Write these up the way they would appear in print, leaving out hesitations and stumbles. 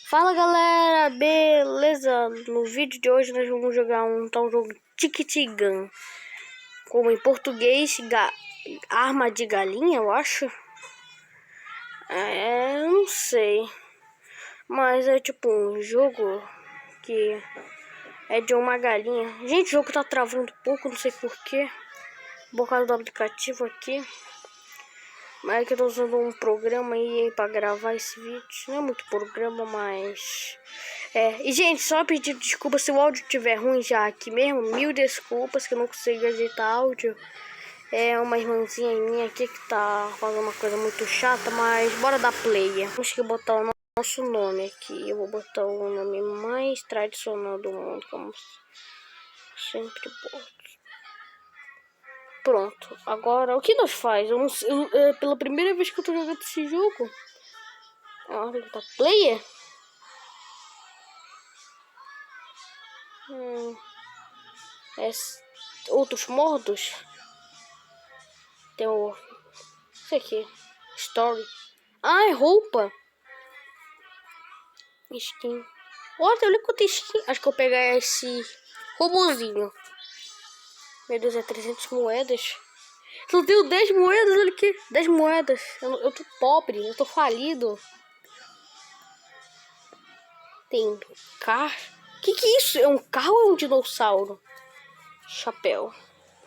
Fala galera, beleza? No vídeo de hoje nós vamos jogar um tal jogo Ticket Gun, como em português, arma de galinha, eu acho. Não sei, mas é tipo um jogo que é de uma galinha. Gente, o jogo tá travando um pouco, não sei porquê, por causa do aplicativo aqui. Mas é que eu tô usando um programa aí pra gravar esse vídeo. Não é muito programa, mas... E gente, só pedir desculpa se o áudio estiver ruim já aqui mesmo. Mil desculpas que eu não consigo editar áudio. É uma irmãzinha minha aqui que tá fazendo uma coisa muito chata, mas bora dar play. Temos que botar o nosso nome aqui. Eu vou botar o nome mais tradicional do mundo, como sempre boto. Pronto, agora o que nós faz? Pela primeira vez que eu tô jogando esse jogo. Olha, tá player. Outros modos. Tem o... Isso aqui. Story. Ah, é roupa. Skin. Olha quanto skin. Acho que eu vou pegar esse robozinho. Meu Deus, é 300 moedas. Só tenho 10 moedas, olha aqui. 10 moedas. Eu tô pobre, eu tô falido. Tem carro. Que é isso? É um carro ou é um dinossauro? Chapéu.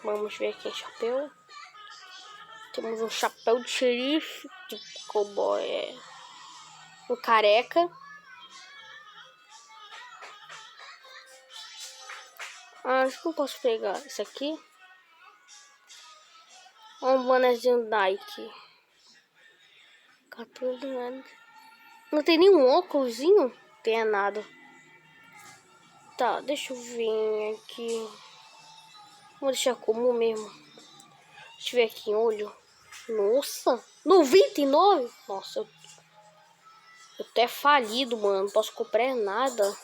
Vamos ver aqui, chapéu. Temos um chapéu de xerife, de cowboy. Um careca. Acho que eu posso pegar esse aqui. Um bonezinho Nike. Não tem nenhum óculosinho? Tem nada. Tá, deixa eu ver aqui. Vou deixar comum mesmo. Deixa eu ver aqui em olho. Nossa, 99? Nossa, eu até falido, mano. Não posso comprar nada.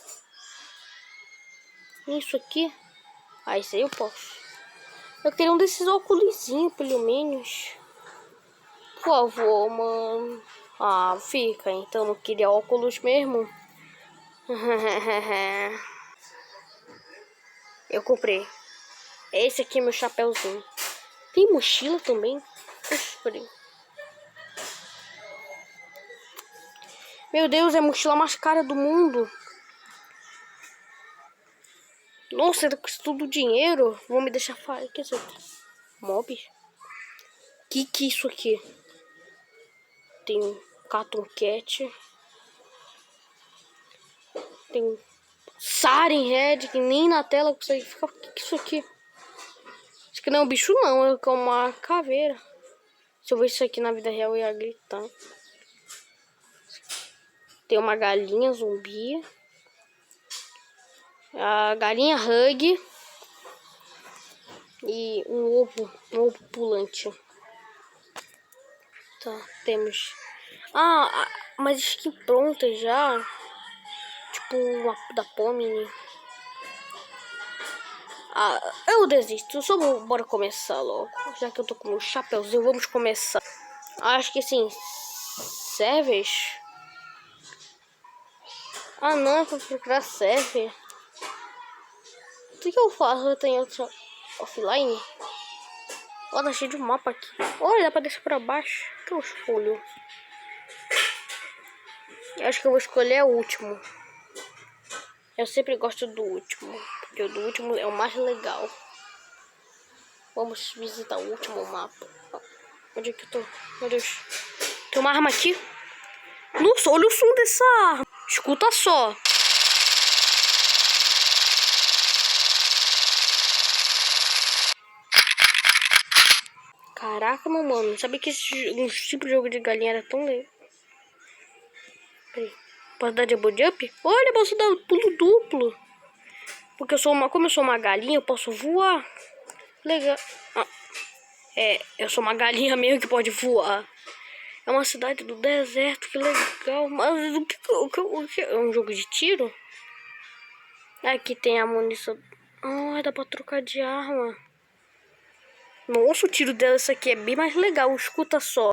Isso aqui. Ah, isso aí eu posso. Eu queria um desses óculosinhos, pelo menos. Por favor, mano. Ah, fica. Então não queria óculos mesmo. Eu comprei. Esse aqui é meu chapéuzinho. Tem mochila também. Puxa, meu Deus, é a mochila mais cara do mundo. Nossa, custa tudo dinheiro. Vou me deixar falar. Que é isso aqui? Mob? Que é isso aqui? Tem Cartoon Cat. Tem Siren Head, que nem na tela consegue ficar. O que é isso aqui? Isso aqui não é um bicho, não. É uma caveira. Se eu ver isso aqui na vida real, eu ia gritar. Tem uma galinha zumbi. A galinha Hug. E um ovo pulante. Tá, temos. Mas skin pronta já. Tipo uma da Pomni. Eu desisto. Bora começar logo. Já que eu tô com o chapéuzinho, vamos começar. Acho que sim. Servers. Não, é pra procurar server. O que eu faço? Eu tenho outro offline. Ó, tá cheio de mapa aqui. Olha, dá pra deixar pra baixo. Que eu escolho? Eu acho que eu vou escolher o último. Eu sempre gosto do último, porque o do último é o mais legal. Vamos visitar o último mapa. Onde é que eu tô? Meu Deus. Tem uma arma aqui. Nossa, olha o som dessa arma. Escuta só. Caraca, meu mano. Não sabia que um tipo de jogo de galinha era tão legal. Peraí. Posso dar double jump? Olha, posso dar pulo duplo. Porque como eu sou uma galinha, eu posso voar. Legal. Eu sou uma galinha mesmo que pode voar. É uma cidade do deserto, que legal. Mas o que é um jogo de tiro? Aqui tem a munição. Dá pra trocar de arma. Nossa, o tiro dessa aqui é bem mais legal. Escuta só.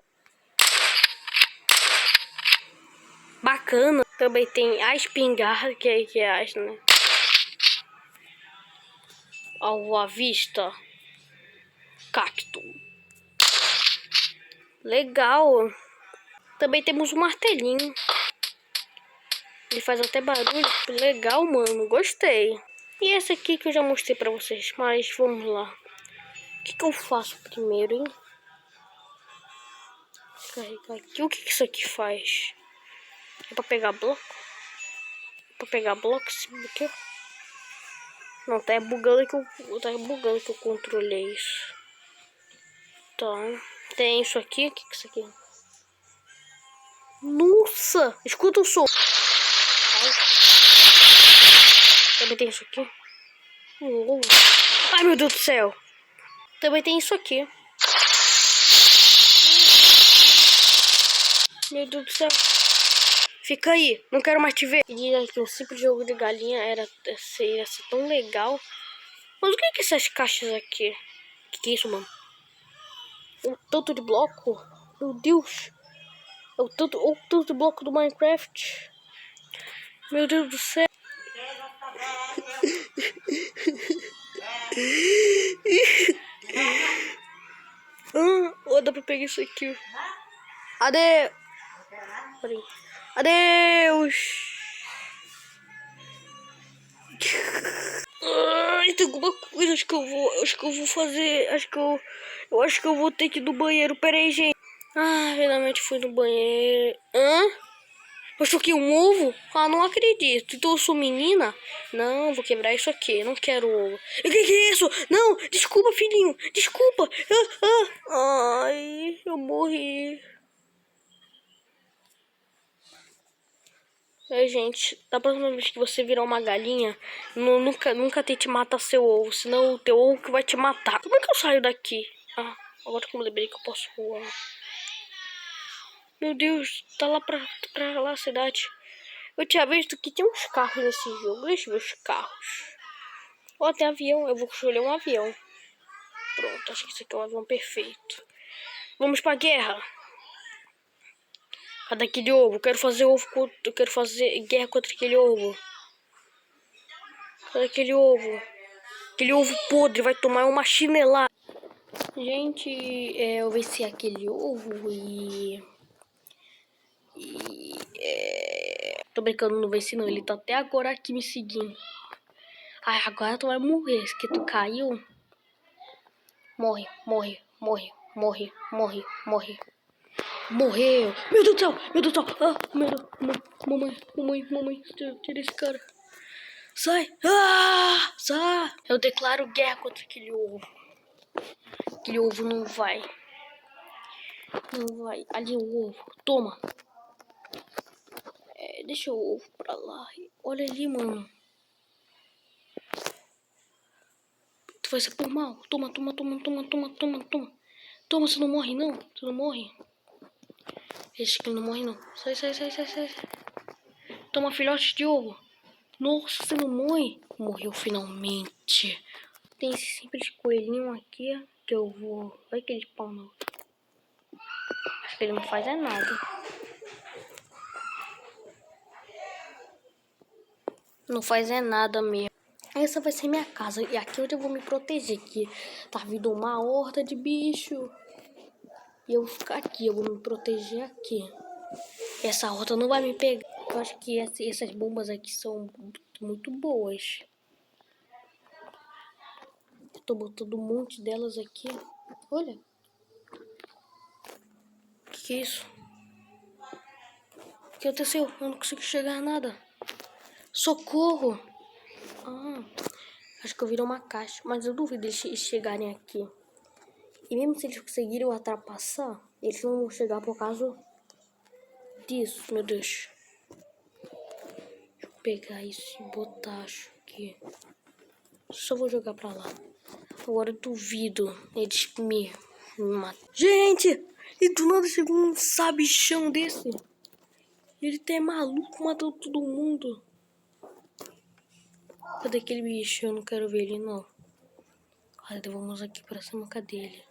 Bacana. Também tem a espingarda, que é as, né? Alvo à vista. Cacto. Legal. Também temos um martelinho. Ele faz até barulho. Legal, mano. Gostei. E esse aqui que eu já mostrei pra vocês. Mas vamos lá. O que eu faço primeiro, hein? Carregar aqui. O que isso aqui faz? É pra pegar bloco? É pra pegar bloco esse aqui? Não, tá bugando que eu controlei isso. Então, tem isso aqui. O que é isso aqui? Nossa! Escuta o som. Ai. Também tem isso aqui. Ai, meu Deus do céu. Também tem isso aqui. Meu Deus do céu. Fica aí, não quero mais te ver. Diria que um simples jogo de galinha ia ser tão legal. Mas o que é essas caixas aqui? O que é isso, mano? Um tanto de bloco? Meu Deus. É o tanto de bloco do Minecraft. Meu Deus do céu. Dá pra pegar isso aqui. Adeus. Ai, tem alguma coisa, acho que eu vou fazer, eu acho que eu vou ter que ir no banheiro, pera aí, gente. Ah, finalmente fui no banheiro. Eu choquei um ovo? Ah, não acredito. Então eu sou menina? Não, vou quebrar isso aqui, não quero ovo. O que é isso? Não, desculpa, filhinho, desculpa. Ai, eu morri. Gente, da próxima vez que você virar uma galinha, nunca tente matar seu ovo, senão o teu ovo que vai te matar. Como é que eu saio daqui? Ah, agora que eu me lembrei que eu posso voar. Meu Deus, tá lá pra lá a cidade. Eu tinha visto que tinha uns carros nesse jogo. Deixa eu ver os carros. Ó, tem avião, eu vou escolher um avião. Pronto, acho que esse aqui é um avião perfeito. Vamos pra guerra. Cadê aquele ovo? Eu quero fazer guerra contra aquele ovo. Cadê aquele ovo? Aquele ovo podre vai tomar uma chinelada. Gente, eu venci aquele ovo tô brincando, não venci não. Ele tá até agora aqui me seguindo. Ai, agora tu vai morrer. Se que tu caiu. Morre, morre, morre, morre, morre, morre. Morreu. Meu Deus do céu, meu Deus do céu. Ah, meu Deus. Mamãe, tira esse cara. Sai. Ah, sai. Eu declaro guerra contra aquele ovo. Aquele ovo não vai. Não vai. Ali o ovo. Toma. Deixa o ovo pra lá. Olha ali, mano. Tu vai ser por mal. Toma. Toma, você não morre, não. Você não morre. Esse aqui não morre, não. Sai. Toma, filhote de ovo. Nossa, você não morre. Morreu finalmente. Tem esse simples coelhinho aqui que eu vou... Vai que ele spawna. Acho que ele não faz nada. Não faz nada mesmo. Essa vai ser minha casa. E aqui eu vou me proteger. Que tá vindo uma horda de bicho. E eu vou ficar aqui. Eu vou me proteger aqui. Essa horda não vai me pegar. Eu acho que essas bombas aqui são muito boas. Eu tô botando um monte delas aqui. Olha. Que é isso? O que aconteceu? Eu não consigo chegar a nada. Socorro! Acho que eu virei uma caixa. Mas eu duvido eles chegarem aqui. E mesmo se eles conseguirem ultrapassar, eles não vão chegar por causa disso, meu Deus. Deixa eu pegar isso e botar, acho que... Só vou jogar pra lá. Agora eu duvido eles me matam. Gente! E do nada chegou um sabichão desse. Ele tá maluco, matou todo mundo. Cadê aquele bicho? Eu não quero ver ele, não. Cadê? Vamos aqui pra cima. Cadê ele?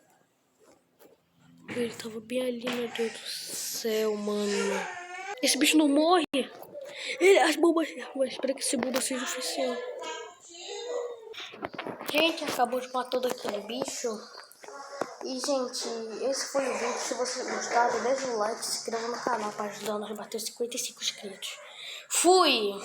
Ele tava bem ali, meu Deus do céu, mano. Esse bicho não morre. As bombas. Mas espera que esse bomba seja oficial. Gente, acabou de matar todo aquele bicho. E, gente, esse foi o vídeo. Se vocês gostaram, deixa o like, se inscreva no canal para ajudar nós a bater 55 inscritos. Fui!